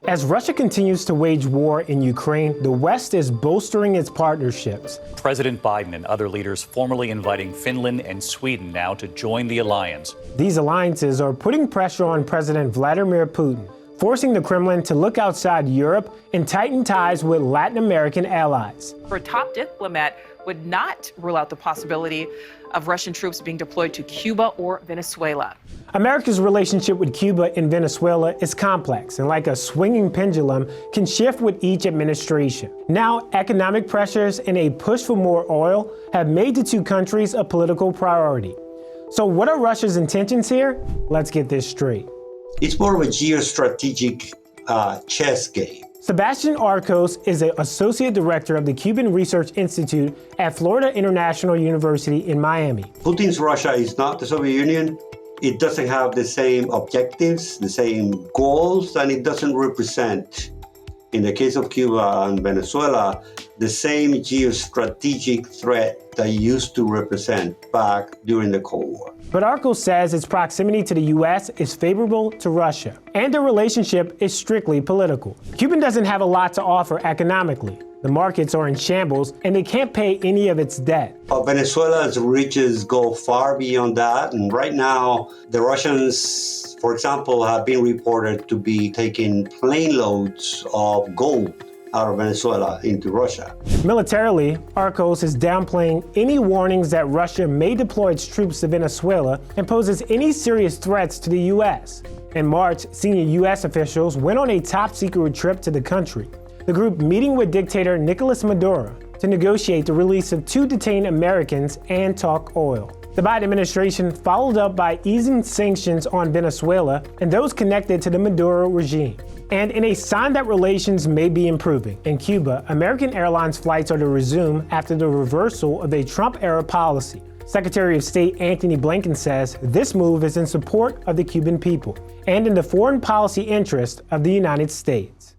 As Russia continues to wage war in Ukraine, the West is bolstering its partnerships. President Biden and other leaders formally inviting Finland and Sweden now to join the alliance. These alliances are putting pressure on President Vladimir Putin, forcing the Kremlin to look outside Europe and tighten ties with Latin American allies. A top diplomat would not rule out the possibility of Russian troops being deployed to Cuba or Venezuela. America's relationship with Cuba and Venezuela is complex and, like a swinging pendulum, can shift with each administration. Now, economic pressures and a push for more oil have made the two countries a political priority. So what are Russia's intentions here? Let's get this straight. It's more of a geostrategic chess game. Sebastian Arcos is an associate director of the Cuban Research Institute at Florida International University in Miami. Putin's Russia is not the Soviet Union. It doesn't have the same objectives, the same goals, and it doesn't represent, in the case of Cuba and Venezuela, the same geostrategic threat that used to represent back during the Cold War. But Arcos says its proximity to the U.S. is favorable to Russia, and the relationship is strictly political. Cuba doesn't have a lot to offer economically. The markets are in shambles, and they can't pay any of its debt. Venezuela's riches go far beyond that, and right now, the Russians, for example, have been reported to be taking plane loads of gold out of Venezuela into Russia. Militarily, Arcos is downplaying any warnings that Russia may deploy its troops to Venezuela and poses any serious threats to the U.S. In March, senior U.S. officials went on a top-secret trip to the country, the group meeting with dictator Nicolas Maduro to negotiate the release of 2 detained Americans and talk oil. The Biden administration followed up by easing sanctions on Venezuela and those connected to the Maduro regime. And in a sign that relations may be improving, in Cuba, American Airlines flights are to resume after the reversal of a Trump-era policy. Secretary of State Antony Blinken says this move is in support of the Cuban people and in the foreign policy interest of the United States.